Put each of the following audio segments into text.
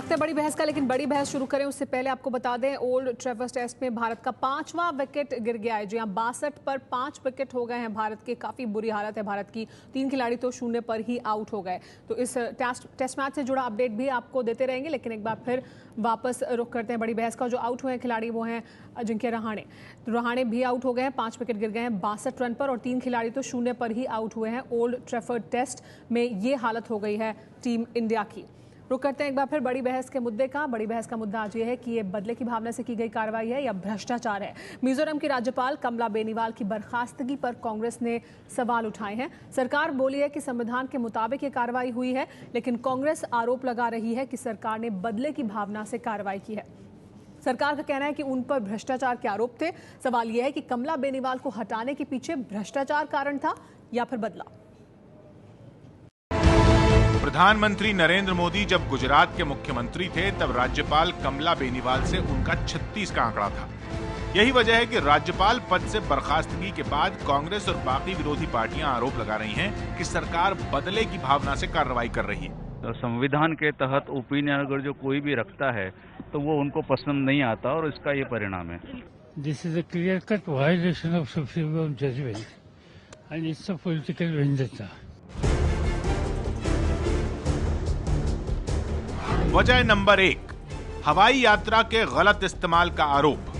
वक्त है बड़ी बहस का, लेकिन बड़ी बहस शुरू करें उससे पहले आपको बता दें ओल्ड ट्रेवर्स टेस्ट में भारत का 5वां विकेट गिर गया है। जी हां, 62 पर 5 विकेट हो गए हैं भारत के। काफी बुरी हालत है भारत की। 3 खिलाड़ी तो 0 पर ही आउट हो गए। तो इस टेस्ट मैच से जुड़ा अपडेट भी आपको देते रहेंगे, लेकिन एक बार फिर वापस रुख करते हैं बड़ी बहस का। जो आउट हुए हैं खिलाड़ी वो हैं अजिंक्य रहाणे। तो रहाणे भी आउट हो गए हैं, 5 विकेट गिर गए हैं 62 रन पर, और 3 खिलाड़ी तो 0 पर ही आउट हुए हैं। ओल्ड ट्रैफर्ड टेस्ट में ये हालत हो गई है टीम इंडिया की। रुक करते हैं एक बार फिर बड़ी बहस के मुद्दे का। बड़ी बहस का मुद्दा आज ये है कि ये बदले की भावना से की गई कार्रवाई है या भ्रष्टाचार है। मिजोरम की राज्यपाल कमला बेनीवाल की बर्खास्तगी पर कांग्रेस ने सवाल उठाए हैं। सरकार बोली है कि संविधान के मुताबिक ये कार्रवाई हुई है, लेकिन कांग्रेस आरोप लगा रही है कि सरकार ने बदले की भावना से कार्रवाई की है। सरकार का कहना है कि उन पर भ्रष्टाचार के आरोप थे। सवाल यह है कि कमला बेनीवाल को हटाने के पीछे भ्रष्टाचार कारण था या फिर बदला। प्रधानमंत्री नरेंद्र मोदी जब गुजरात के मुख्यमंत्री थे तब राज्यपाल कमला बेनीवाल से उनका 36 का आंकड़ा था। यही वजह है कि राज्यपाल पद से बर्खास्तगी के बाद कांग्रेस और बाकी विरोधी पार्टियां आरोप लगा रही हैं कि सरकार बदले की भावना से कार्रवाई कर रही है। तो संविधान के तहत ओपिनियन अगर जो कोई भी रखता है तो वो उनको पसंद नहीं आता और इसका ये परिणाम है। This is a clear cut violation of supreme judgment and it's a political vendetta. वजह नंबर 1, हवाई यात्रा के गलत इस्तेमाल का आरोप।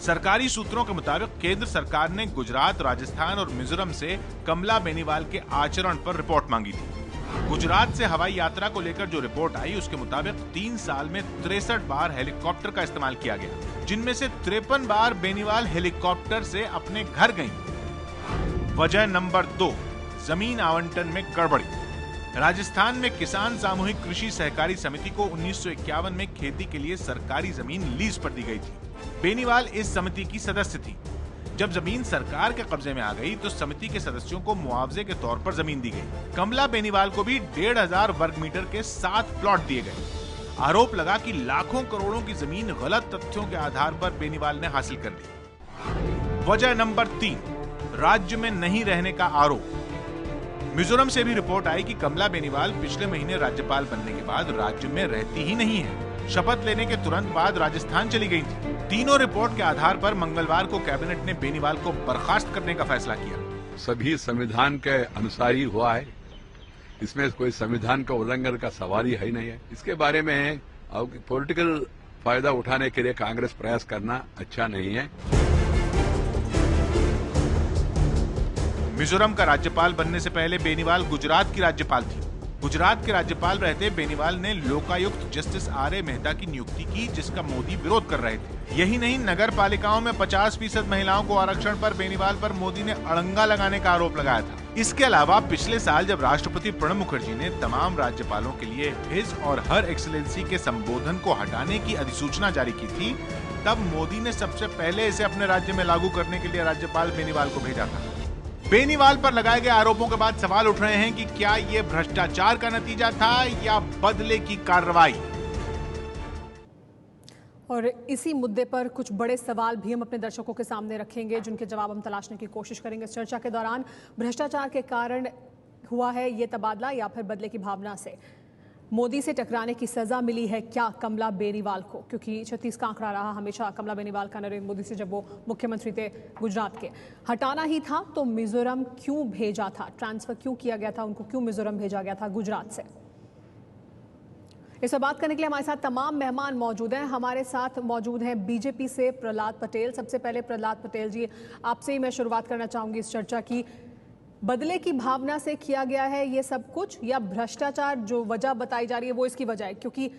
सरकारी सूत्रों के मुताबिक केंद्र सरकार ने गुजरात, राजस्थान और मिजोरम से कमला बेनीवाल के आचरण पर रिपोर्ट मांगी थी। गुजरात से हवाई यात्रा को लेकर जो रिपोर्ट आई उसके मुताबिक 3 साल में 63 बार हेलीकॉप्टर का इस्तेमाल किया गया, जिनमें से 53 बार बेनीवाल हेलीकॉप्टर से अपने घर गईं। वजह नंबर 2, जमीन आवंटन में गड़बड़ी। राजस्थान में किसान सामूहिक कृषि सहकारी समिति को 1951 में खेती के लिए सरकारी जमीन लीज पर दी गई थी। बेनीवाल इस समिति की सदस्य थी। जब जमीन सरकार के कब्जे में आ गई तो समिति के सदस्यों को मुआवजे के तौर पर जमीन दी गई। कमला बेनीवाल को भी 1500 वर्ग मीटर के 7 प्लॉट दिए गए। आरोप लगा कि लाखों करोड़ों की जमीन गलत तथ्यों के आधार पर बेनीवाल ने हासिल कर ली। वजह नंबर 3, राज्य में नहीं रहने का आरोप। मिजोरम से भी रिपोर्ट आई कि कमला बेनीवाल पिछले महीने राज्यपाल बनने के बाद राज्य में रहती ही नहीं है। शपथ लेने के तुरंत बाद राजस्थान चली गई थी। तीनों रिपोर्ट के आधार पर मंगलवार को कैबिनेट ने बेनीवाल को बर्खास्त करने का फैसला किया। सभी संविधान के अनुसार ही हुआ है, इसमें कोई संविधान का उल्लंघन का सवाल ही है नहीं है। इसके बारे में पॉलिटिकल फायदा उठाने के लिए कांग्रेस प्रयास करना अच्छा नहीं है। मिजोरम का राज्यपाल बनने से पहले बेनीवाल गुजरात की राज्यपाल थी। गुजरात के राज्यपाल रहते बेनीवाल ने Lokayukta justice R A Mehta की नियुक्ति की, जिसका मोदी विरोध कर रहे थे। यही नहीं, नगर पालिकाओं में 50% महिलाओं को आरक्षण पर बेनीवाल पर मोदी ने अड़ंगा लगाने का आरोप लगाया था। इसके अलावा पिछले साल जब राष्ट्रपति प्रणब मुखर्जी ने तमाम राज्यपालों के लिए हिज और हर एक्सीलेंसी के संबोधन को हटाने की अधिसूचना जारी की थी, तब मोदी ने सबसे पहले इसे अपने राज्य में लागू करने के लिए राज्यपाल बेनीवाल को भेजा था। बेनीवाल पर लगाए गए आरोपों के बाद सवाल उठ रहे हैं कि क्या ये भ्रष्टाचार का नतीजा था या बदले की कार्रवाई। और इसी मुद्दे पर कुछ बड़े सवाल भी हम अपने दर्शकों के सामने रखेंगे, जिनके जवाब हम तलाशने की कोशिश करेंगे इस चर्चा के दौरान। भ्रष्टाचार के कारण हुआ है ये तबादला या फिर बदले की भावना से? मोदी से टकराने की सजा मिली है क्या कमला बेनीवाल को? क्योंकि 36 का आंकड़ा रहा हमेशा कमला बेनीवाल का नरेंद्र मोदी से, जब वो मुख्यमंत्री थे गुजरात के। हटाना ही था तो मिजोरम क्यों भेजा था? ट्रांसफर क्यों किया गया था? उनको क्यों मिजोरम भेजा गया था गुजरात से? इस पर बात करने के लिए हमारे साथ तमाम मेहमान मौजूद हैं। हमारे साथ मौजूद हैं बीजेपी से प्रहलाद पटेल। सबसे पहले प्रहलाद पटेल जी, आपसे ही मैं शुरुआत करना चाहूंगी इस चर्चा की। बदले की भावना से किया गया है ये सब कुछ, या भ्रष्टाचार जो वजह बताई जा रही है वो इसकी वजह है? क्योंकि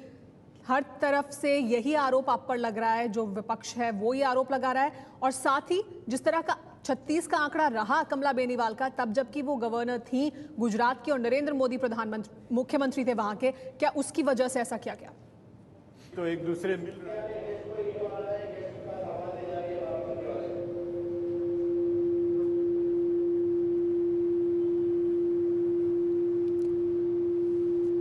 हर तरफ से यही आरोप आप पर लग रहा है, जो विपक्ष है वो ये आरोप लगा रहा है, और साथ ही जिस तरह का 36 का आंकड़ा रहा कमला बेनीवाल का, तब जबकि वो गवर्नर थी गुजरात की और नरेंद्र मोदी प्रधानमंत्री मुख्यमंत्री थे वहां के, क्या उसकी वजह से ऐसा किया गया? तो एक दूसरे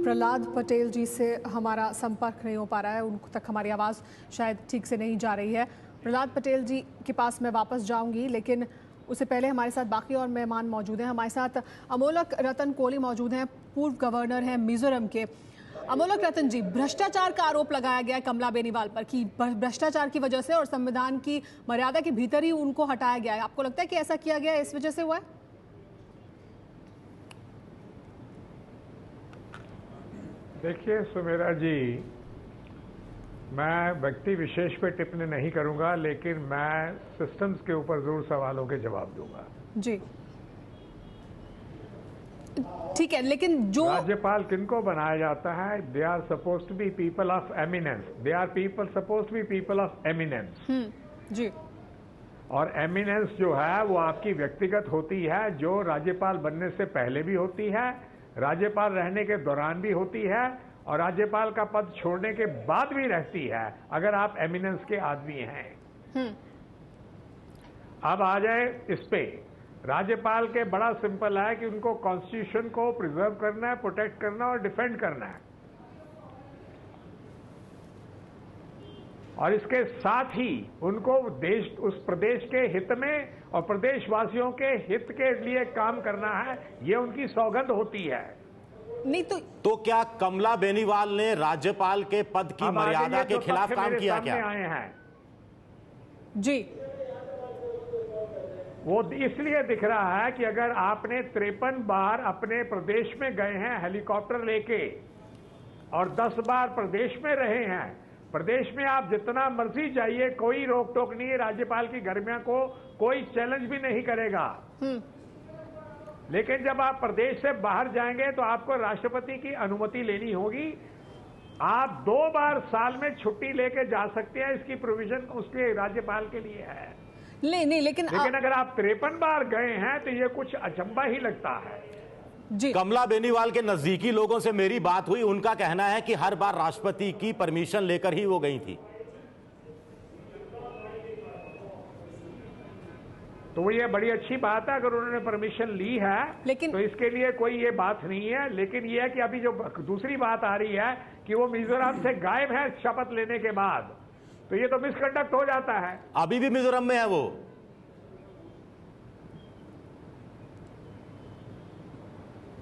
प्रहलाद पटेल जी से हमारा संपर्क नहीं हो पा रहा है, उन तक हमारी आवाज़ शायद ठीक से नहीं जा रही है। प्रहलाद पटेल जी के पास मैं वापस जाऊंगी, लेकिन उससे पहले हमारे साथ बाकी और मेहमान मौजूद हैं। हमारे साथ अमोलक रतन कोहली मौजूद हैं, पूर्व गवर्नर हैं मिजोरम के। अमोलक रतन जी, भ्रष्टाचार का आरोप लगाया गया है कमला बेनीवाल पर कि भ्रष्टाचार की वजह से और संविधान की मर्यादा के भीतर ही उनको हटाया गया है। आपको लगता है कि ऐसा किया गया है, इस वजह से हुआ है? देखिए सुमेरा जी, मैं व्यक्ति विशेष पे टिप्पणी नहीं करूंगा, लेकिन मैं सिस्टम्स के ऊपर जरूर सवालों के जवाब दूंगा। जी ठीक है, लेकिन जो राज्यपाल किनको बनाया जाता है? They are suppose to be people of eminence. They are people suppose to be people of eminence. जी, और एमिनेंस जो है वो आपकी व्यक्तिगत होती है, जो राज्यपाल बनने से पहले भी होती है, राज्यपाल रहने के दौरान भी होती है, और राज्यपाल का पद छोड़ने के बाद भी रहती है, अगर आप एमिनेंस के आदमी हैं। अब आ जाए इस पे। राज्यपाल के बड़ा सिंपल है कि उनको कॉन्स्टिट्यूशन को प्रिजर्व करना है, प्रोटेक्ट करना और डिफेंड करना है, और इसके साथ ही उनको देश, उस प्रदेश के हित में और प्रदेशवासियों के हित के लिए काम करना है, ये उनकी सौगंध होती है। नहीं तो क्या कमला बेनीवाल ने राज्यपाल के पद की मर्यादा के खिलाफ काम किया क्या? आए हैं जी, वो इसलिए दिख रहा है कि अगर आपने 53 बार अपने प्रदेश में गए हैं हेलीकॉप्टर लेके और 10 बार प्रदेश में रहे हैं, प्रदेश में आप जितना मर्जी जाइए, कोई रोक टोक नहीं है, राज्यपाल की गरिमा को कोई चैलेंज भी नहीं करेगा। लेकिन जब आप प्रदेश से बाहर जाएंगे तो आपको राष्ट्रपति की अनुमति लेनी होगी। आप 2 बार साल में छुट्टी लेके जा सकते हैं, इसकी प्रोविजन उसके राज्यपाल के लिए है। नहीं, लेकिन अगर आप 53 बार गए हैं तो ये कुछ अचंभा ही लगता है। जी, कमला बेनीवाल के नजदीकी लोगों से मेरी बात हुई, उनका कहना है कि हर बार राष्ट्रपति की परमिशन लेकर ही वो गई थी। तो ये बड़ी अच्छी बात है अगर उन्होंने परमिशन ली है, लेकिन तो इसके लिए कोई ये बात नहीं है। लेकिन ये है कि अभी जो दूसरी बात आ रही है कि वो मिजोरम से गायब है शपथ लेने के बाद, तो ये तो मिसकंडक्ट हो जाता है। अभी भी मिजोरम में है वो।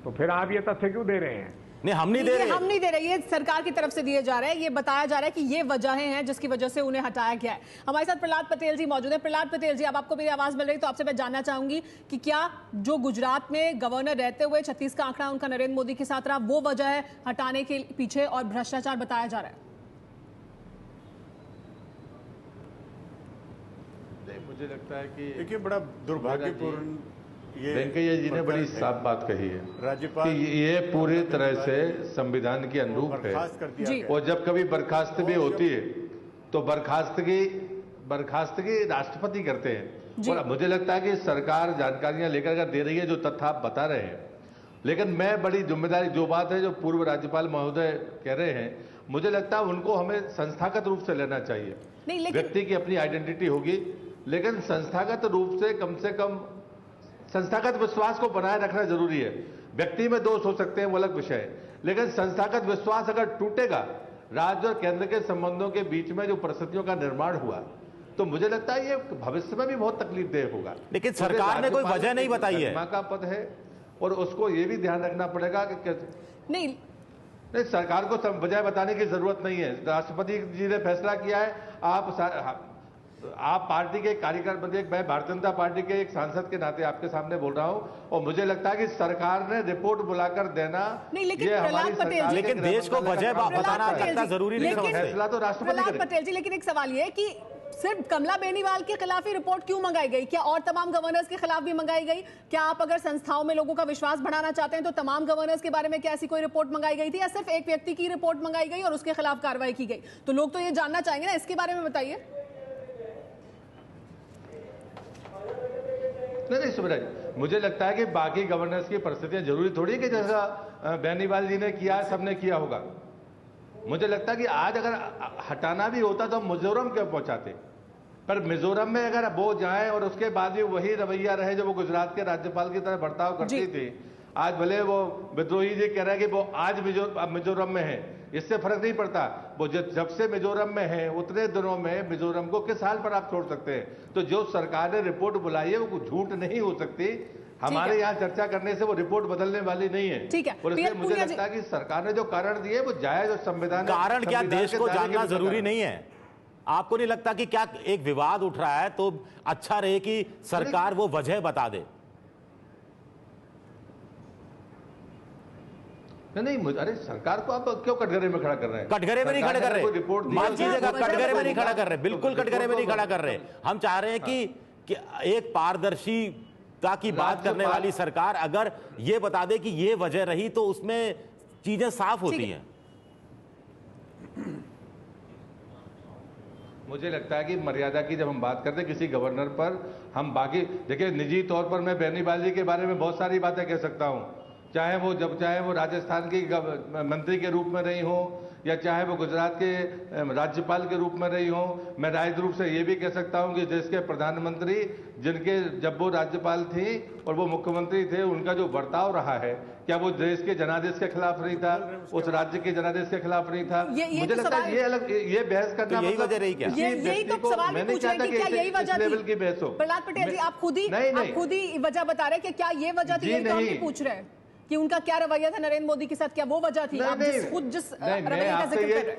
तो फिर आप ये तथ्य क्यों दे रहे हैं? नहीं, हम नहीं दे रहे। हम नहीं दे रहे, ये सरकार की तरफ से दिए जा रहे हैं। ये बताया जा रहा है कि ये वजहें हैं जिसकी वजह से उन्हें हटाया गया है। हमारे साथ प्रहलाद पटेल जी मौजूद हैं। प्रहलाद पटेल जी, अब आपको मेरी आवाज मिल रही, तो आपसे मैं जानना चाहूंगी कि क्या जो गुजरात में गवर्नर रहते हुए 36 का आंकड़ा उनका नरेंद्र मोदी के साथ रहा, वो वजह है हटाने के पीछे और भ्रष्टाचार बताया जा रहा है? मुझे लगता है कि देखिए, बड़ा दुर्भाग्यपूर्ण वेंकैया जी ने बड़ी साफ बात कही है राज्यपाल कि ये पूरी तरह से संविधान के अनुरूप है, और जब कभी बर्खास्त भी होती है तो बर्खास्तगी राष्ट्रपति करते हैं। और मुझे लगता है कि सरकार जानकारियां लेकर अगर दे रही है, जो तथ्य आप बता रहे हैं, लेकिन मैं बड़ी जिम्मेदारी, जो बात है जो पूर्व राज्यपाल महोदय कह रहे हैं, मुझे लगता है उनको हमें संस्थागत रूप से लेना चाहिए। व्यक्ति की अपनी आइडेंटिटी होगी, लेकिन संस्थागत रूप से कम संस्थागत विश्वास को बनाए रखना जरूरी है। व्यक्ति में दोष हो सकते हैं, वो अलग विषय है, लेकिन संस्थागत विश्वास अगर टूटेगा, राज्य और केंद्र के संबंधों के बीच में जो परिस्थितियों का निर्माण हुआ, तो मुझे लगता है ये भविष्य में भी बहुत तकलीफदेह होगा। लेकिन सरकार ने कोई वजह नहीं बताई है। का पद है, और उसको ये भी ध्यान रखना पड़ेगा कि नहीं, सरकार को वजह बताने की जरूरत नहीं है। राष्ट्रपति जी ने फैसला किया है। आप पार्टी के कार्यकर्ता, मैं भारतीय जनता पार्टी के एक सांसद के नाते आपके सामने बोल रहा हूं, और मुझे लगता है कि सरकार ने रिपोर्ट बुलाकर देना, ये हमारी सरकार, लेकिन देश को वजह बताना लगता जरूरी नहीं है। फैसला तो राष्ट्रपति प्रहलाद पटेल जी, लेकिन एक सवाल ये है कि सिर्फ कमला बेनीवाल के खिलाफ ही रिपोर्ट क्यों मंगाई गई? क्या और तमाम गवर्नर्स के खिलाफ भी मंगाई गई? क्या आप अगर संस्थाओं में लोगों का विश्वास बढ़ाना चाहते हैं तो तमाम गवर्नर्स के बारे में क्या ऐसी कोई रिपोर्ट मंगाई गई थी, या सिर्फ एक व्यक्ति की रिपोर्ट मंगाई गई और उसके खिलाफ कार्रवाई की गई? तो लोग तो ये जानना चाहेंगे ना, इसके बारे में बताइए। नहीं सुमरा जी, मुझे लगता है कि बाकी गवर्नर्स की परिस्थितियां जरूरी थोड़ी कि जैसा बेनीवाल जी ने किया है सबने किया होगा। मुझे लगता है कि आज अगर हटाना भी होता तो हम मिजोरम क्यों पहुंचाते, पर मिजोरम में अगर वो जाएं और उसके बाद भी वही रवैया रहे जो वो गुजरात के राज्यपाल की तरह बर्ताव करती थी। आज भले वो विद्रोही जी कह रहे हैं कि वो आज मिजोरम में है, इससे फर्क नहीं पड़ता। वो जब से मिजोरम में है उतने दिनों में मिजोरम को किस हाल पर आप छोड़ सकते हैं? तो जो सरकार ने रिपोर्ट बुलाई है वो झूठ नहीं हो सकती। हमारे यहाँ चर्चा करने से वो रिपोर्ट बदलने वाली नहीं है। ठीक है, और इसलिए मुझे लगता है कि सरकार ने जो कारण दिए वो जायज और संविधान कारण क्या देश को जानना जरूरी नहीं है? आपको नहीं लगता कि क्या एक विवाद उठ रहा है तो अच्छा रहे कि सरकार वो वजह बता दे? नहीं, अरे सरकार को आप क्यों कटघरे में खड़ा कर रहे हैं? कटघरे में नहीं खड़े कर रहे, मान लीजिएगा कटघरे में नहीं खड़ा कर रहे, बिल्कुल कटघरे में नहीं खड़ा कर रहे। हम चाह रहे हैं कि एक पारदर्शिता की बात करने वाली सरकार अगर ये बता दे कि ये वजह रही तो उसमें चीजें साफ होती हैं। मुझे लगता है कि मर्यादा की जब हम बात करते हैं किसी गवर्नर पर, हम बाकी देखिए निजी तौर पर मैं बेनीवाल जी के बारे में बहुत सारी बातें कह सकता हूं, चाहे वो राजस्थान की मंत्री के रूप में रही हो या चाहे वो गुजरात के राज्यपाल के रूप में रही हो। मैं राजनीतिक रूप से ये भी कह सकता हूं कि देश के प्रधानमंत्री जिनके जब वो राज्यपाल थी और वो मुख्यमंत्री थे, उनका जो बर्ताव रहा है, क्या वो देश के जनादेश के खिलाफ नहीं था, उस राज्य के जनादेश के खिलाफ नहीं था? मुझे लगता है ये बहस करना यही वजह रही क्या? यही तो सवाल मैं पूछ रही थी, क्या यही वजह थी? लेवल की बहस हो। प्रहलाद पटेल जी, आप खुद ही वजह बता रहे हैं कि क्या ये वजह थी? यही तो हम पूछ रहे हैं कि उनका क्या रवैया था नरेंद्र मोदी के साथ, क्या वो वजह थी? आप जिस रवैये का जिक्र कर रहे हैं।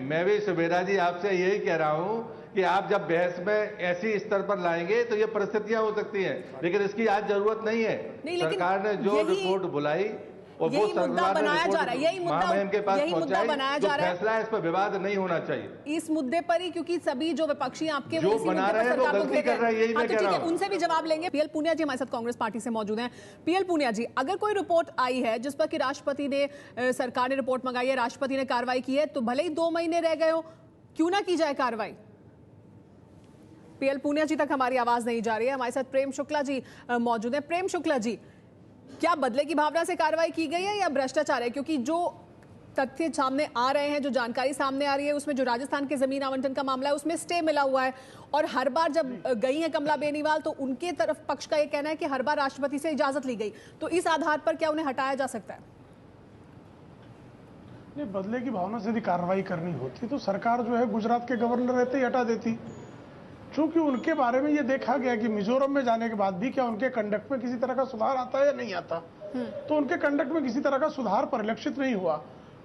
मैं भी सुबेरा जी आपसे यही कह रहा हूं कि आप जब बहस में ऐसी स्तर पर लाएंगे तो ये परिस्थितियां हो सकती हैं, लेकिन इसकी आज जरूरत नहीं है। सरकार ने जो रिपोर्ट बुलाई और वो मुद्दा बनाया जा रहा है, यही मुद्दा बनाया जा रहा है। फैसला इस पर विवाद नहीं होना चाहिए इस मुद्दे पर ही, क्योंकि सभी जो विपक्षी आपके जो बना रहे हैं वो गलती कर रहे हैं, यही मैं कह रहा हूं। उनसे भी जवाब लेंगे। पीएल पूनिया जी हमारे साथ कांग्रेस पार्टी से मौजूद हैं। पीएल पूनिया जी, अगर कोई रिपोर्ट आई है जिस पर कि राष्ट्रपति ने, सरकार ने रिपोर्ट मंगाई है, राष्ट्रपति ने कार्रवाई की है, तो भले ही 2 महीने रह गए हो, क्यों ना की जाए कार्रवाई? पीएल पूनिया जी तक हमारी आवाज नहीं जा रही है। हमारे साथ प्रेम शुक्ला जी मौजूद हैं। प्रेम शुक्ला जी, क्या बदले की भावना से कार्रवाई की गई है या भ्रष्टाचार है? क्योंकि जो तथ्य सामने आ रहे हैं, जो जानकारी सामने आ रही है, उसमें जो राजस्थान के जमीन आवंटन का मामला है उसमें स्टे मिला हुआ है, और हर बार जब गई है कमला बेनीवाल तो उनके तरफ पक्ष का ये कहना है कि हर बार राष्ट्रपति से इजाजत ली गई, तो इस आधार पर क्या उन्हें हटाया जा सकता है? नहीं, बदले की भावना से यदि कार्रवाई करनी होती तो सरकार जो है गुजरात के गवर्नर रहते ही हटा देती। चूंकि उनके बारे में ये देखा गया कि मिजोरम में जाने के बाद भी क्या उनके कंडक्ट में किसी तरह का सुधार आता है या नहीं आता, तो उनके कंडक्ट में किसी तरह का सुधार परिलक्षित नहीं हुआ।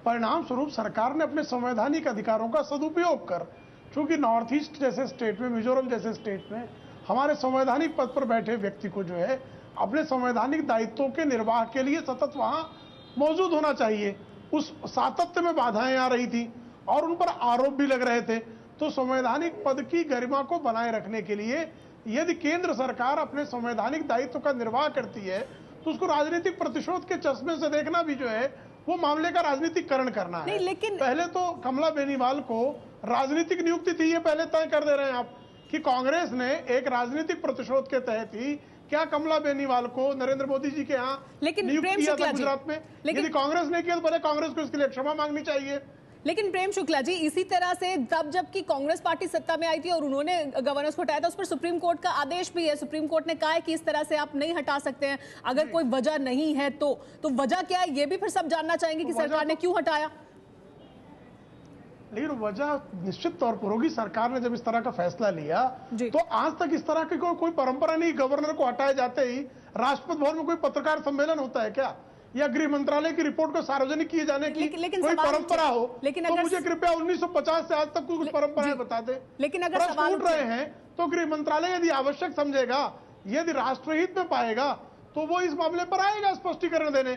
परिणाम स्वरूप सरकार ने अपने संवैधानिक अधिकारों का सदुपयोग कर, चूंकि नॉर्थ ईस्ट जैसे स्टेट में, मिजोरम जैसे स्टेट में हमारे संवैधानिक पद पर बैठे व्यक्ति को जो है अपने संवैधानिक दायित्वों के निर्वाह के लिए सतत वहां मौजूद होना चाहिए। उस सातत्य में बाधाएं आ रही थी और उन पर आरोप भी लग रहे थे। तो संवैधानिक पद की गरिमा को बनाए रखने के लिए यदि केंद्र सरकार अपने संवैधानिक दायित्व का निर्वाह करती है तो उसको राजनीतिक प्रतिशोध के चश्मे से देखना भी जो है वो मामले का राजनीतिकरण करना है। लेकिन पहले तो कमला बेनीवाल को राजनीतिक नियुक्ति थी, ये पहले तय कर दे रहे हैं आप कि कांग्रेस ने एक राजनीतिक प्रतिशोध के तहत ही क्या कमला बेनीवाल को नरेंद्र मोदी जी के यहाँ नियुक्त किया था गुजरात में। यदि कांग्रेस ने किया तो पहले कांग्रेस को इसके लिए क्षमा मांगनी चाहिए। लेकिन प्रेम शुक्ला जी, इसी तरह से तब जबकि कांग्रेस पार्टी सत्ता में आई थी और उन्होंने गवर्नर्स को हटाया था, उस पर सुप्रीम कोर्ट का आदेश भी है। सुप्रीम कोर्ट ने कहा है कि इस तरह से आप नहीं हटा सकते हैं अगर कोई वजह नहीं है तो वजह क्या है ये भी फिर सब जानना चाहेंगे कि सरकार ने क्यों हटाया। लेकिन वजह निश्चित तौर पर होगी। सरकार ने जब इस तरह का फैसला लिया तो आज तक इस तरह की कोई परंपरा नहीं। गवर्नर को हटाए जाते ही राष्ट्रपति भवन में कोई पत्रकार सम्मेलन होता है क्या, या गृह मंत्रालय की रिपोर्ट को सार्वजनिक किए जाने की कोई परंपरा हो? तो मुझे कृपया 1950 से आज तक कुछ परंपराएं बता दे। लेकिन अगर सवाल उठ रहे हैं तो गृह मंत्रालय यदि आवश्यक समझेगा, यदि राष्ट्रहित में पाएगा तो वो इस मामले पर आएगा स्पष्टीकरण देने।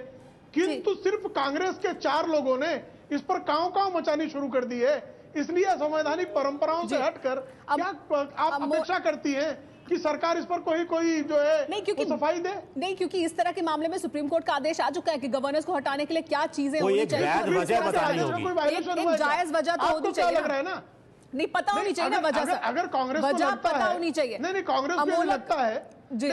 किंतु सिर्फ कांग्रेस के 4 लोगों ने इस पर कांव मचानी शुरू कर दी है। इसलिए संवैधानिक परंपराओं से हटकर क्या आप अपेक्षा करती हैं कि सरकार इस पर कोई जो है नहीं सफाई दे? नहीं, क्योंकि इस तरह के मामले में सुप्रीम कोर्ट का आदेश आ चुका है कि गवर्नर्स को हटाने के लिए क्या चीजें होनी चाहिए। जायज वजह तो होनी चाहिए लग रहा है ना, नहीं पता होनी चाहिए ना वजह। अगर कांग्रेस को पता होनी चाहिए। नहीं, कांग्रेस को लगता है,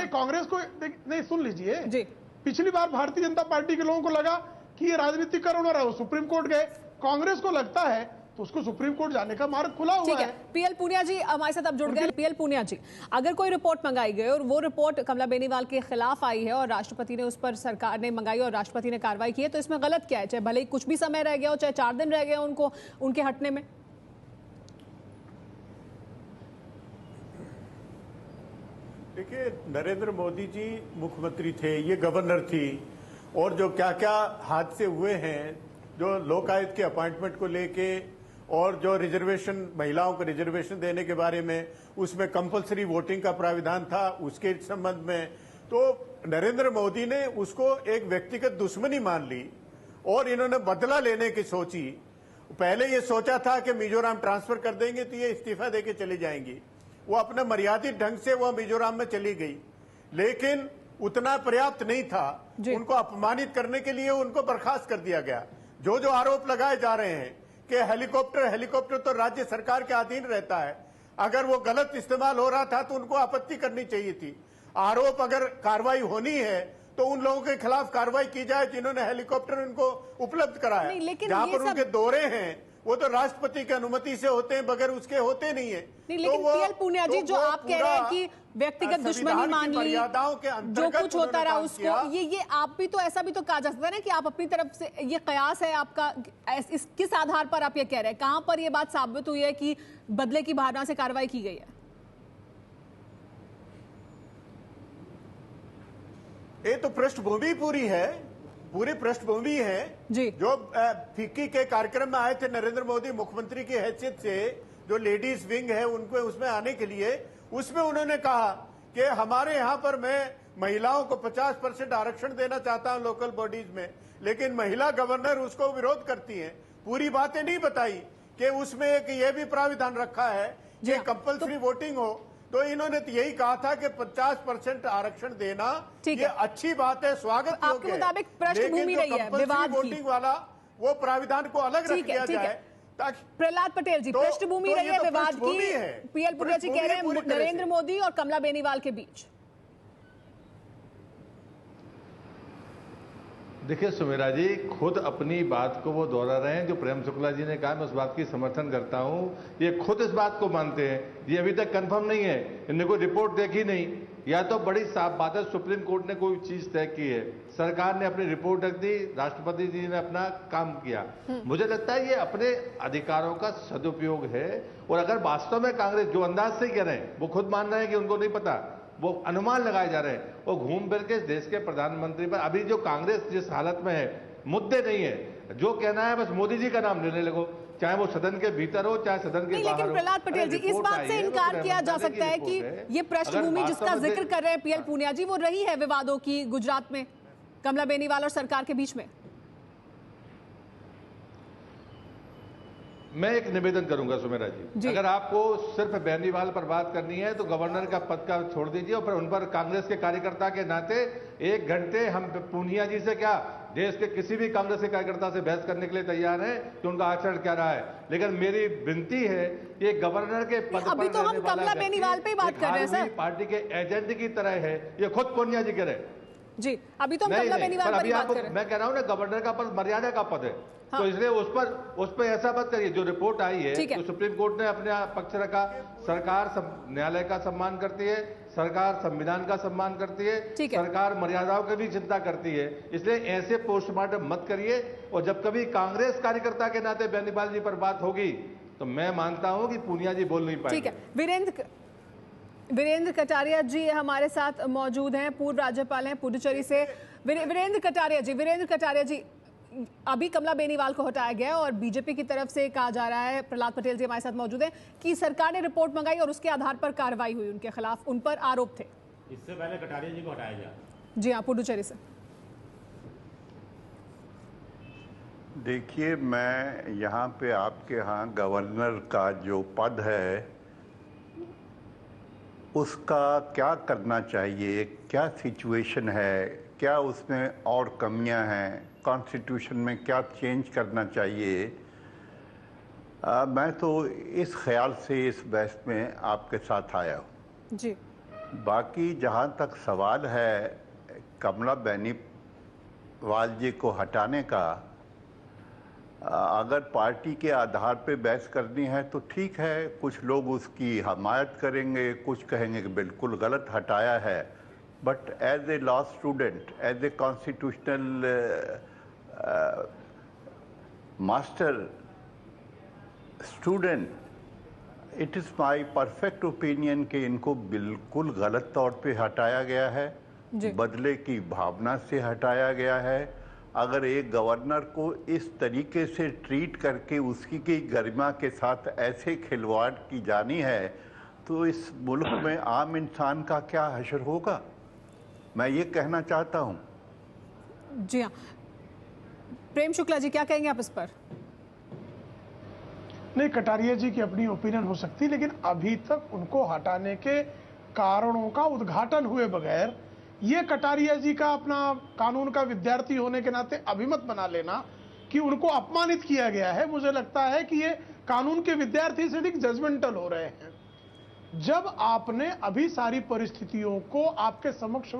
कांग्रेस को नहीं, सुन लीजिए, पिछली बार भारतीय जनता पार्टी के लोगों को लगा कि ये राजनीतिकरण हो रहा है, वो सुप्रीम कोर्ट गए। कांग्रेस को लगता है तो उसको सुप्रीम कोर्ट जाने का मार्ग खुला हुआ ठीक है। है। पीएल पूनिया जी हमारे साथ अब जुड़ गए। पीएल पूनिया जी, अगर कोई रिपोर्ट मंगाई गई और वो रिपोर्ट कमला बेनीवाल के खिलाफ आई है और राष्ट्रपति ने उस पर, सरकार ने मंगाई और राष्ट्रपति ने कार्रवाई की है, तो इसमें गलत क्या है? चाहे भले ही कुछ भी समय रह गया हो, चाहे 4 दिन रह गए उनको उनके हटने में। देखिए, नरेंद्र मोदी जी मुख्यमंत्री थे, ये गवर्नर थी, और जो क्या क्या हादसे हुए हैं, जो लोकायुक्त के अपॉइंटमेंट को लेके और जो रिजर्वेशन, महिलाओं को रिजर्वेशन देने के बारे में, उसमें कंपलसरी वोटिंग का प्राविधान था, उसके संबंध में तो नरेंद्र मोदी ने उसको एक व्यक्तिगत दुश्मनी मान ली और इन्होंने बदला लेने की सोची। पहले ये सोचा था कि मिजोरम ट्रांसफर कर देंगे तो ये इस्तीफा देके चली जाएंगी। वो अपने मर्यादित ढंग से वो मिजोरम में चली गई, लेकिन उतना पर्याप्त नहीं था। उनको अपमानित करने के लिए उनको बर्खास्त कर दिया गया। जो जो आरोप लगाए जा रहे हैं कि हेलीकॉप्टर तो राज्य सरकार के अधीन रहता है, अगर वो गलत इस्तेमाल हो रहा था तो उनको आपत्ति करनी चाहिए थी। आरोप अगर कार्रवाई होनी है तो उन लोगों के खिलाफ कार्रवाई की जाए जिन्होंने हेलीकॉप्टर उनको उपलब्ध कराया। जहां पर उनके दौरे हैं वो तो राष्ट्रपति की अनुमति से होते हैं, बगैर उसके होते नहीं है। लेकिन पीएल पूनिया जी, जो आप कह रहे हैं कि व्यक्तिगत दुश्मनी मान ली, जो कुछ होता रहा उसको, ये आप भी तो ऐसा भी तो कहा जा सकता है ना कि आप अपनी तरफ से, ये कयास है आपका, किस आधार पर आप ये कह रहे हैं? कहां पर ये बात साबित हुई है कि बदले की भावना से कार्रवाई की गई है? ये तो पृष्ठभूमि पूरी है, पूरी पृष्ठभूमि है जी। जो फिक्की के कार्यक्रम में आए थे नरेंद्र मोदी मुख्यमंत्री की हैसियत से, जो लेडीज विंग है उनको उसमें आने के लिए, उसमें उन्होंने कहा कि हमारे यहाँ पर मैं महिलाओं को 50% आरक्षण देना चाहता हूं लोकल बॉडीज में, लेकिन महिला गवर्नर उसको विरोध करती हैं। पूरी बातें नहीं बताई कि उसमें एक ये भी प्राविधान रखा है कि कंपल्सरी वोटिंग हो। तो इन्होंने तो यही कहा था कि 50% आरक्षण देना ये अच्छी बात है, स्वागत योग्य है। आपके मुताबिक पृष्ठभूमि रही है विवाद की, वोटिंग वाला वो प्राविधान को अलग रख दिया जाए। प्रहलाद पटेल जी, पृष्ठभूमि रही है विवाद की। पीएल पूनिया जी कह रहे हैं नरेंद्र मोदी और कमला बेनीवाल के बीच। देखिए सुमेरा जी, खुद अपनी बात को वो दोहरा रहे हैं। जो प्रेम शुक्ला जी ने कहा, मैं उस बात की समर्थन करता हूं। ये खुद इस बात को मानते हैं, ये अभी तक कंफर्म नहीं है, इन्होंने कोई रिपोर्ट देखी नहीं, या तो बड़ी साफ बात है सुप्रीम कोर्ट ने कोई चीज तय की है, सरकार ने अपनी रिपोर्ट रख दी, राष्ट्रपति जी ने अपना काम किया। मुझे लगता है ये अपने अधिकारों का सदुपयोग है। और अगर वास्तव में कांग्रेस जो अंदाज से कह रहे हैं, वो खुद मान रहे हैं कि उनको नहीं पता, वो अनुमान लगाए जा रहे हैं, वो घूम फिर के देश के प्रधानमंत्री पर, अभी जो कांग्रेस जिस हालत में है, मुद्दे नहीं है, जो कहना है बस मोदी जी का नाम लेने लगो, चाहे वो सदन के भीतर हो चाहे सदन के बाहर हो। लेकिन प्रहलाद पटेल जी, इस बात से इनकार किया जा सकता है कि ये पृष्ठभूमि जिसका जिक्र कर रहे हैं पीएल पूनिया जी, वो रही है विवादों की गुजरात में कमला बेनीवाल और सरकार के बीच में। मैं एक निवेदन करूंगा सुमेरा जी, अगर आपको सिर्फ बेनीवाल पर बात करनी है तो गवर्नर का पद का छोड़ दीजिए और फिर उन पर कांग्रेस के कार्यकर्ता के नाते 1 घंटे हम पूनिया जी से क्या, देश के किसी भी कांग्रेस के कार्यकर्ता से बहस करने के लिए तैयार हैं कि उनका आचरण क्या रहा है। लेकिन मेरी विनती है कि गवर्नर के पद पर अभी तो हम कमला बेनीवाल पे बात कर रहे हैं सर, पार्टी के एजेंट की तरह है, ये खुद पूनिया जी कह रहे जी। अभी तो हम कमला बेनीवाल पर बात कर रहे हैं। मैं कह रहा हूं ना, गवर्नर का पद मर्यादा का पद है। हाँ। तो इसलिए उस पर ऐसा मत करिए। जो रिपोर्ट आई है तो सुप्रीम कोर्ट ने अपने पक्ष रखा, सरकार न्यायालय का सम्मान करती है, सरकार संविधान का सम्मान करती है, सरकार मर्यादाओं की भी चिंता करती है। इसलिए ऐसे पोस्टमार्टम मत करिए। और जब कभी कांग्रेस कार्यकर्ता के नाते बेनीवाल जी पर बात होगी तो मैं मानता हूं कि पूनिया जी बोल नहीं पाएंगे। ठीक है। वीरेंद्र कटारिया जी हमारे साथ मौजूद हैं, पूर्व राज्यपाल हैं पुडुचेरी से। वीरेंद्र कटारिया जी, अभी कमला बेनीवाल को हटाया गया और बीजेपी की तरफ से कहा जा रहा है, प्रहलाद पटेल जी हमारे साथ मौजूद हैं, कि सरकार ने रिपोर्ट मंगाई और उसके आधार पर कार्रवाई हुई उनके खिलाफ, उन पर आरोप थे। इससे पहले कटारिया जी को हटाया गया। जी हाँ, पुडुचेरी से। देखिए, मैं यहाँ पे आपके यहाँ गवर्नर का जो पद है उसका क्या करना चाहिए, क्या सिचुएशन है, क्या उसमें और कमियां हैं, कॉन्स्टिट्यूशन में क्या चेंज करना चाहिए, मैं तो इस ख्याल से इस बहस में आपके साथ आया हूँ जी। बाकी जहाँ तक सवाल है कमला बेनीवाल जी को हटाने का, अगर पार्टी के आधार पे बहस करनी है तो ठीक है, कुछ लोग उसकी हमायत करेंगे, कुछ कहेंगे कि बिल्कुल गलत हटाया है, but as a law student, as a constitutional master student, it is my perfect opinion कि इनको बिल्कुल गलत तौर पे हटाया गया है, बदले की भावना से हटाया गया है। अगर एक गवर्नर को इस तरीके से ट्रीट करके उसकी की गरिमा के साथ ऐसे खिलवाड़ की जानी है तो इस मुल्क में आम इंसान का क्या हश्र होगा, मैं ये कहना चाहता हूँ। जी हाँ, प्रेम शुक्ला जी क्या कहेंगे आप इस पर? नहीं, कटारिया जी की अपनी ओपिनियन हो सकती, लेकिन अभी तक उनको हटाने के कारणों का उद्घाटन हुए बगैर ये कटारिया जी का अपना कानून का विद्यार्थी होने के नाते अभिमत बना लेना कि उनको अपमानित किया गया है, मुझे लगता है कि ये कानून के विद्यार्थी से अधिक जजमेंटल हो रहे हैं। जब आपने अभी सारी परिस्थितियों को आपके समक्ष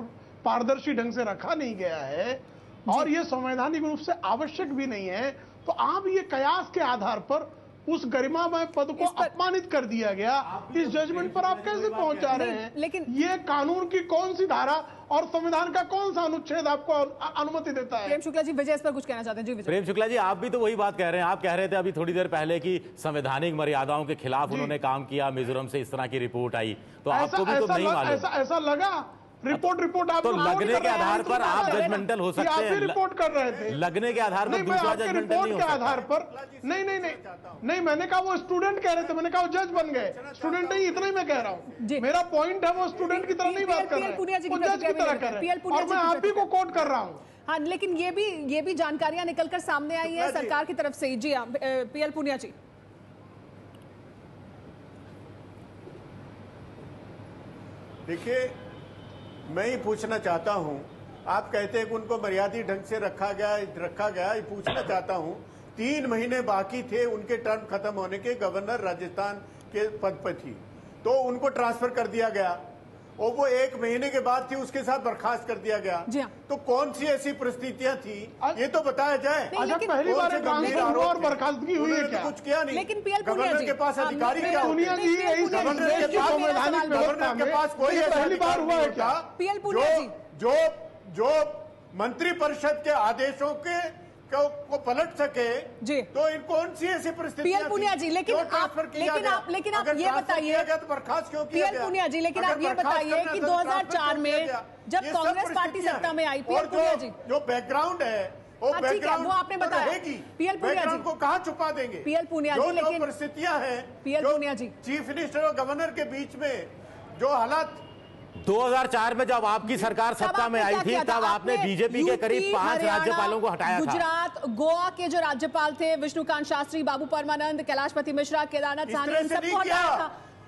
पारदर्शी ढंग से रखा नहीं गया है और ये संवैधानिक रूप से आवश्यक भी नहीं है, तो आप ये कयास के आधार पर उस गरिमामय पद को अपमानित कर दिया गया, इस जजमेंट पर आप कैसे पहुंच जा रहे हैं? लेकिन ये कानून की कौन सी धारा और संविधान का कौन सा अनुच्छेद आपको अनुमति देता है? प्रेम शुक्ला जी, विजय इस पर कुछ कहना चाहते हैं? जी विजय। प्रेम शुक्ला जी, आप भी तो वही बात कह रहे हैं। आप कह रहे थे अभी थोड़ी देर पहले कि संवैधानिक मर्यादाओं के खिलाफ उन्होंने काम किया, मिजोरम से इस तरह की रिपोर्ट आई, तो आपको भी तो नहीं मालूम? ऐसा लगा? रिपोर्ट आप तो लगने के आधार पर आप जजमेंटल हो सकते हैं। आप रिपोर्ट कर रहे थे, लगने के आधार पर दूसरा जजमेंटल नहीं हो सकता। आधार पर नहीं, मैंने कहा वो स्टूडेंट कह रहे थे, मैंने कहा वो जज बन गए। स्टूडेंट नहीं, इतना ही मैं कह रहा हूँ। मेरा पॉइंट है वो स्टूडेंट की तरह नहीं बात कर रहे हैं, वो जज की तरह कर रहे हैं, और मैं आप ही को कोट कर रहा हूँ। हाँ, लेकिन ये भी जानकारियां निकलकर सामने आई है सरकार की तरफ से। जी हाँ, पीएल पुनिया जी। देखिए, मैं ही पूछना चाहता हूं, आप कहते हैं कि उनको मर्यादित ढंग से रखा गया, ये पूछना चाहता हूं, 3 महीने बाकी थे उनके टर्म खत्म होने के, गवर्नर राजस्थान के पद पर थी, तो उनको ट्रांसफर कर दिया गया और वो 1 महीने के बाद थी, उसके साथ बर्खास्त कर दिया गया। तो कौन सी ऐसी परिस्थितियां थी ये तो बताया जाए। पहली बार और बर्खास्तगी हुई है क्या? कुछ किया नहीं, लेकिन गवर्नर के पास अधिकारी क्या होते हैं? गवर्नर के पास कोई पहली बार हुआ है क्या जो मंत्रिपरिषद के आदेशों को पलट सके? जी, तो इन कौन सी ऐसी परिस्थिति? पीएल पुनिया जी, लेकिन आप ये बताइए, तो बर्खास्त क्यों किया? पीएल पुनिया जी, लेकिन आप ये बताइए कि 2004 में जब कांग्रेस पार्टी सत्ता में आई, पीएल पुनिया जी, जो बैकग्राउंड है वो बैकग्राउंड वो आपने बताया, पीएल पुनिया जी को कहाँ छुपा देंगे? पीएल पुनिया जी, लेकिन परिस्थितियां हैं, पीएल पुनिया जी, चीफ मिनिस्टर और गवर्नर के बीच में जो हालात 2004 में जब आपकी सरकार सत्ता में आई थी, तब आपने बीजेपी के करीब 5 राज्यपालों को हटाया था। गुजरात, गोवा के जो राज्यपाल थे, विष्णुकांत शास्त्री, बाबू परमानंद, कैलाशपति मिश्रा, केदारनाथ साहनी, इन सबको हटाया था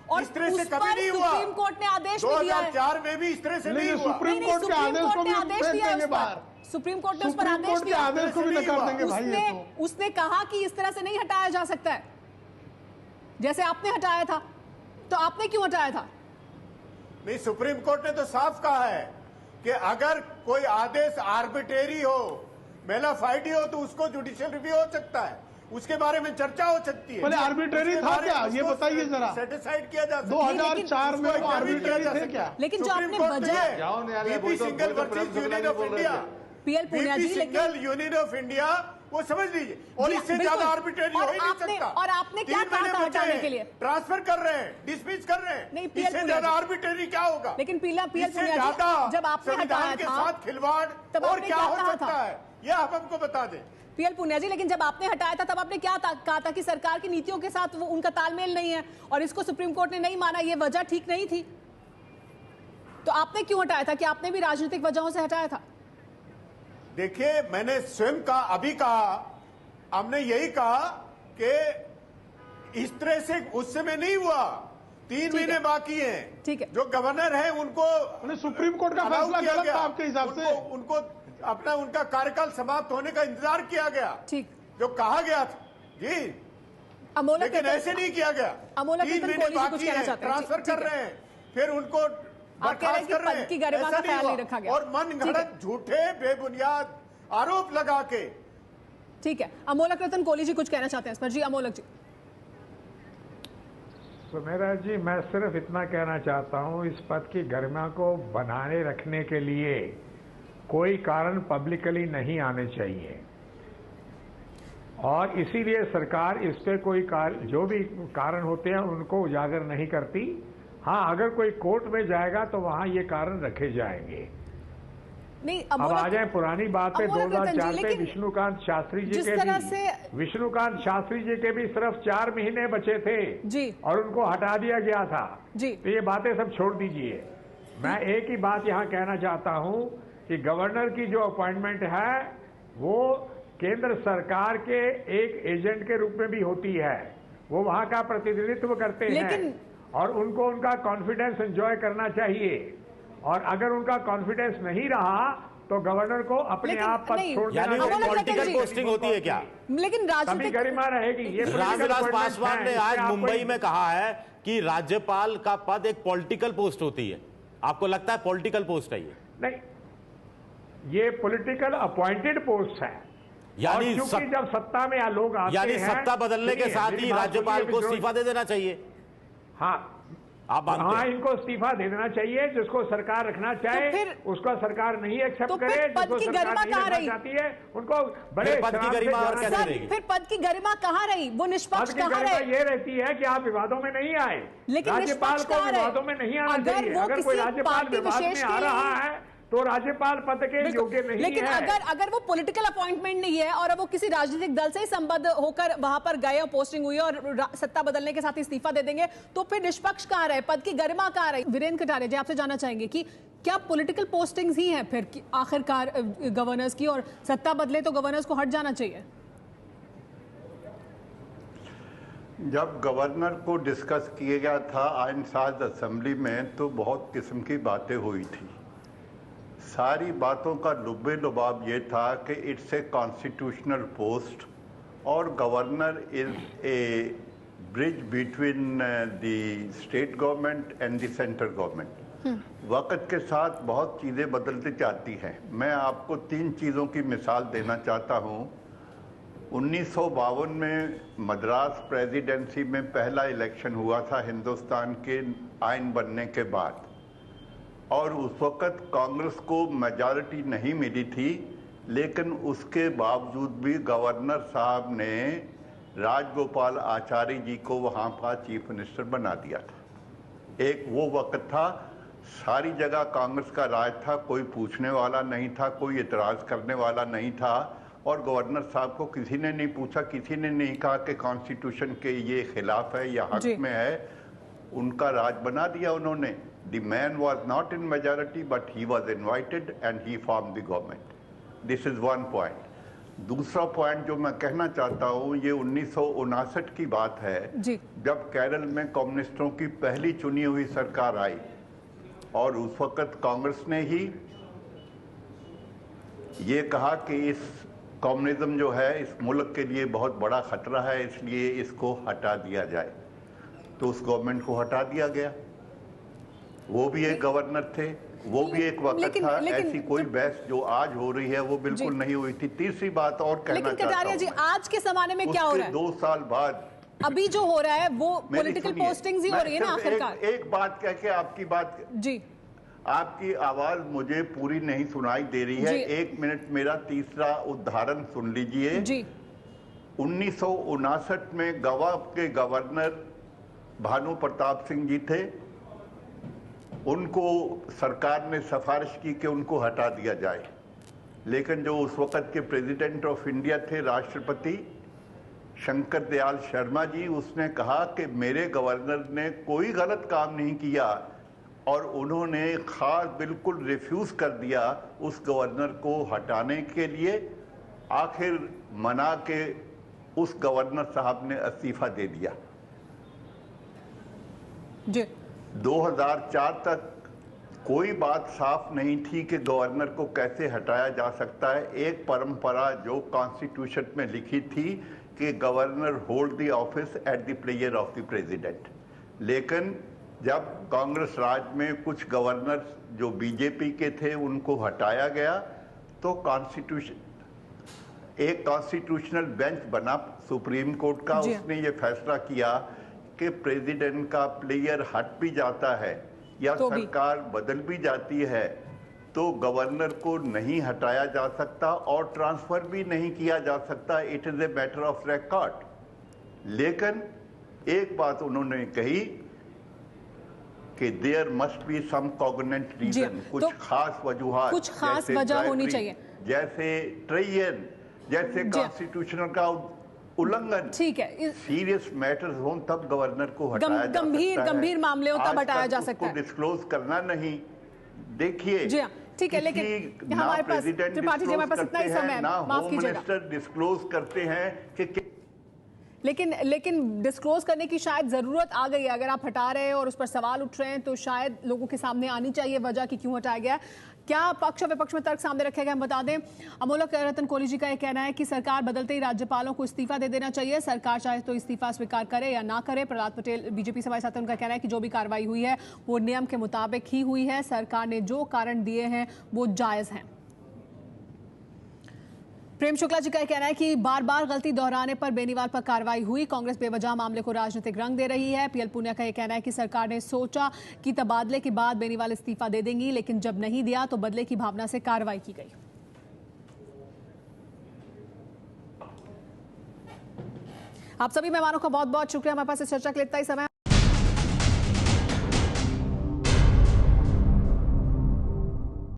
और इस तरह से कभी नहीं हुआ। सुप्रीम कोर्ट ने आदेश भी दिया है। 2004 में भी इस तरह से नहीं हुआ। सुप्रीम कोर्ट के आदेश को भी आदेश दिया है उस पर, सुप्रीम कोर्ट ने उस पर आदेश दिया। उसने कहा कि इस तरह से नहीं हटाया जा सकता है जैसे आपने हटाया था, तो आपने क्यों हटाया था? नहीं, सुप्रीम कोर्ट ने तो साफ कहा है कि अगर कोई आदेश आर्बिट्रेरी हो, मेलाफाइडी हो, तो उसको जुडिशियल रिव्यू हो सकता है, उसके बारे में चर्चा हो सकती है। पहले आर्बिट्रेरी था क्या, ये बताइए जरा। सेटिस्फाइड किया जा सकता 2004 में आर्बिट्रेरी थे क्या? लेकिन जो आपने वजह single versus union of India, PL Punia ji, single union of India, वो समझ लीजिए, और इससे ज्यादा आर्बिट्रेरी हो ही नहीं सकता। और आपने क्या कहा था हटाने के लिए? ट्रांसफर कर रहे हैं, डिसमिस कर रहे हैं, नहीं, इससे ज्यादा आर्बिट्रेरी क्या होगा? लेकिन पीएल पुनिया जी, जब आपने हटाया के साथ खिलवाड़ तब और क्या हो सकता है, यह आप हमको बता दें। पीएल पुनिया जी, लेकिन जब आपने हटाया था तब आपने क्या कहा था कि सरकार की नीतियों के साथ वो उनका तालमेल नहीं है और इसको सुप्रीम कोर्ट ने नहीं माना, ये वजह ठीक नहीं थी, तो आपने क्यों हटाया था? कि आपने भी राजनीतिक वजहों से हटाया था? देखिए, मैंने स्वयं कहा, अभी कहा, हमने यही कहा कि इस तरह से उस समय नहीं हुआ, 3 महीने बाकी हैं। ठीक है, जो गवर्नर है उनको सुप्रीम कोर्ट का फैसला गलत था आपके हिसाब से, उनको अपना उनका कार्यकाल समाप्त होने का इंतजार किया गया। ठीक, जो कहा गया था जी, लेकिन ऐसे नहीं किया गया। 3 महीने बाकी है, ट्रांसफर कर रहे हैं, फिर उनको बर्खास्त कर रहे हैं, ऐसा नहीं हुआ। और मन घड़त झूठे बेबुनियाद आरोप लगा के ठीक है, अमोलक रतन कोहली जी कुछ कहना चाहते हैं इस पर। जी अमोलक जी। तो मेरा जी, मैं सिर्फ इतना कहना चाहता हूं, इस पद की गरिमा को बनाए रखने के लिए कोई कारण पब्लिकली नहीं आने चाहिए, और इसीलिए सरकार इस पे कोई जो भी कारण होते हैं उनको उजागर नहीं करती। हाँ, अगर कोई कोर्ट में जाएगा तो वहां ये कारण रखे जाएंगे। नहीं, अब आ जाए पुरानी बात पे, 2004 पे विष्णुकांत शास्त्री जी के भी सिर्फ 4 महीने बचे थे जी, और उनको हटा दिया गया था जी। तो ये बातें सब छोड़ दीजिए। मैं एक ही बात यहाँ कहना चाहता हूँ कि गवर्नर की जो अपॉइंटमेंट है वो केंद्र सरकार के एक एजेंट के रूप में भी होती है, वो वहां का प्रतिनिधित्व करते हैं और उनको उनका कॉन्फिडेंस एंजॉय करना चाहिए, और अगर उनका कॉन्फिडेंस नहीं रहा तो गवर्नर को अपने आप पद छोड़ देना चाहिए। पॉलिटिकल पोस्टिंग होती है क्या? लेकिन राजनीतिक गरिमा रहेगी। ये रामविलास पासवान ने आज मुंबई में कहा है कि राज्यपाल का पद एक पॉलिटिकल पोस्ट होती है। आपको लगता है पॉलिटिकल पोस्ट है ये? नहीं, ये पॉलिटिकल अपॉइंटेड पोस्ट है, यानी क्योंकि जब सत्ता में लोग आते हैं, यानी सत्ता बदलने के साथ ही राज्यपाल को इस्तीफा दे देना चाहिए। हाँ, आप हाँ, इनको इस्तीफा दे देना चाहिए। जिसको सरकार रखना चाहे तो उसको सरकार नहीं एक्सेप्ट करे, जिसको सरकार नहीं रखना चाहती है उनको बड़े पद की गरिमा और कैसे रहेगी? फिर पद की गरिमा कहाँ रही? वो निष्पक्ष कहाँ रही? ये रहती है कि आप विवादों में नहीं आए, लेकिन राज्यपाल को विवादों में नहीं आना चाहिए। अगर कोई राज्यपाल विवाद में आ रहा है तो राज्यपाल पद के योग्य नहीं लेकिन है। अगर वो पॉलिटिकल अपॉइंटमेंट नहीं है और वो किसी राजनीतिक दल से ही संबद्ध होकर वहां पर गए और पोस्टिंग हुई और सत्ता बदलने के साथ इस्तीफा दे देंगे, तो फिर निष्पक्ष कहाँ रहे? पद की गरिमा कहाँ रही? वीरेंद्र कटारिया जी, आपसे जानना चाहेंगे कि क्या पॉलिटिकल पोस्टिंग्स ही हैं फिर आखिरकार गवर्नर्स की, और सत्ता बदले तो गवर्नर्स को हट जाना चाहिए? जब गवर्नर को डिस्कस किया गया था आइन साज असेंबली में तो बहुत किस्म की बातें हुई थी। सारी बातों का लुब्बे लुबाब ये था कि इट्स ए कॉन्स्टिट्यूशनल पोस्ट और governor is a bridge between the state government and the central government. वक्त के साथ बहुत चीज़ें बदलती जाती हैं। मैं आपको 3 चीज़ों की मिसाल देना चाहता हूँ। 1952 में मद्रास प्रेसिडेंसी में पहला इलेक्शन हुआ था हिंदुस्तान के आइन बनने के बाद, और उस वक़्त कांग्रेस को मेजॉरिटी नहीं मिली थी, लेकिन उसके बावजूद भी गवर्नर साहब ने राजगोपाल आचार्य जी को वहाँ पर चीफ मिनिस्टर बना दिया था। एक वो वक्त था, सारी जगह कांग्रेस का राज था, कोई पूछने वाला नहीं था, कोई इतराज़ करने वाला नहीं था, और गवर्नर साहब को किसी ने नहीं पूछा, किसी ने नहीं कहा कि कॉन्स्टिट्यूशन के ये खिलाफ है या हक में है। उनका राज बना दिया उन्होंने। The man was not in majority, but he was invited and he formed the government. This is one point. दूसरा पॉइंट जो मैं कहना चाहता हूँ, ये 1959 की बात है जी। जब केरल में कम्युनिस्टों की पहली चुनी हुई सरकार आई, और उस वक्त कांग्रेस ने ही ये कहा कि इस कम्युनिज्म जो है इस मुल्क के लिए बहुत बड़ा खतरा है, इसलिए इसको हटा दिया जाए। तो उस गवर्नमेंट को हटा दिया गया। वो भी एक गवर्नर थे, वो भी एक वक्त था। ऐसी कोई बहस जो आज हो रही है वो बिल्कुल नहीं हुई थी। तीसरी बात और कहना चाहता हूं, जी, आज के जमाने में क्या हो रहा है? 2 साल बाद अभी जो हो रहा है वो पॉलिटिकल पोस्टिंग्स ही हो रही है ना आखिरकार। एक बात कह के आपकी बात जी, आपकी आवाज मुझे पूरी नहीं सुनाई दे रही है। 1 मिनट मेरा तीसरा उदाहरण सुन लीजिए जी। 1959 में गोवा के गवर्नर भानु प्रताप सिंह जी थे। उनको सरकार ने सिफारिश की कि उनको हटा दिया जाए, लेकिन जो उस वक्त के प्रेसिडेंट ऑफ इंडिया थे, राष्ट्रपति शंकर दयाल शर्मा जी, उसने कहा कि मेरे गवर्नर ने कोई गलत काम नहीं किया, और उन्होंने खास बिल्कुल रिफ्यूज कर दिया उस गवर्नर को हटाने के लिए। आखिर मना के उस गवर्नर साहब ने इस्तीफा दे दिया जी। 2004 तक कोई बात साफ नहीं थी कि गवर्नर को कैसे हटाया जा सकता है। एक परंपरा जो कॉन्स्टिट्यूशन में लिखी थी कि governor hold the office at the pleasure of the president, लेकिन जब कांग्रेस राज में कुछ गवर्नर जो बीजेपी के थे उनको हटाया गया, तो कॉन्स्टिट्यूशन एक कॉन्स्टिट्यूशनल बेंच बना सुप्रीम कोर्ट का, उसने ये फैसला किया कि प्रेसिडेंट का प्लेयर हट भी जाता है या तो सरकार बदल भी जाती है तो गवर्नर को नहीं हटाया जा सकता और ट्रांसफर भी नहीं किया जा सकता। It is a matter of record. लेकिन एक बात उन्होंने कही कि there must be some cognizant reason, कुछ खास वजूहात, कुछ खास वजह होनी चाहिए, जैसे ट्रेजन, जैसे कॉन्स्टिट्यूशनल का उल्लंघन। ठीक है, सीरियस मैटर्स हो तब गवर्नर को हटाया जा सकता है, गंभीर मामले हो तब हटाया जा सकता है, डिस्क्लोज करना नहीं। देखिए जी हाँ, ठीक है, लेकिन हमारे पास त्रिपाठी जी, हमारे पास इतना ही समय, माफ कीजिएगा, मिनिस्टर डिस्क्लोज करते हैं कि लेकिन डिस्क्लोज करने की शायद जरूरत आ गई है। अगर आप हटा रहे हैं और उस पर सवाल उठ रहे हैं तो शायद लोगों के सामने आनी चाहिए वजह कि क्यों हटाया गया। क्या पक्ष और विपक्ष में तर्क सामने रखे गए, हम बता दें। अमोलक रतन कोहली जी का यह कहना है कि सरकार बदलते ही राज्यपालों को इस्तीफा दे देना चाहिए, सरकार चाहे तो इस्तीफा स्वीकार करे या ना करे। प्रहलाद पटेल बीजेपी से हमारे साथ, उनका कहना है कि जो भी कार्रवाई हुई है वो नियम के मुताबिक ही हुई है, सरकार ने जो कारण दिए हैं वो जायज हैं। प्रेम शुक्ला जी का कहना है कि बार बार गलती दोहराने पर बेनीवाल पर कार्रवाई हुई, कांग्रेस बेवजह मामले को राजनीतिक रंग दे रही है। पीएल पुनिया का यह कहना है कि सरकार ने सोचा कि तबादले के बाद बेनीवाल इस्तीफा दे देंगी, लेकिन जब नहीं दिया तो बदले की भावना से कार्रवाई की गई। आप सभी मेहमानों का बहुत बहुत शुक्रिया, हमारे पास इस चर्चा के लिए इतना ही समय।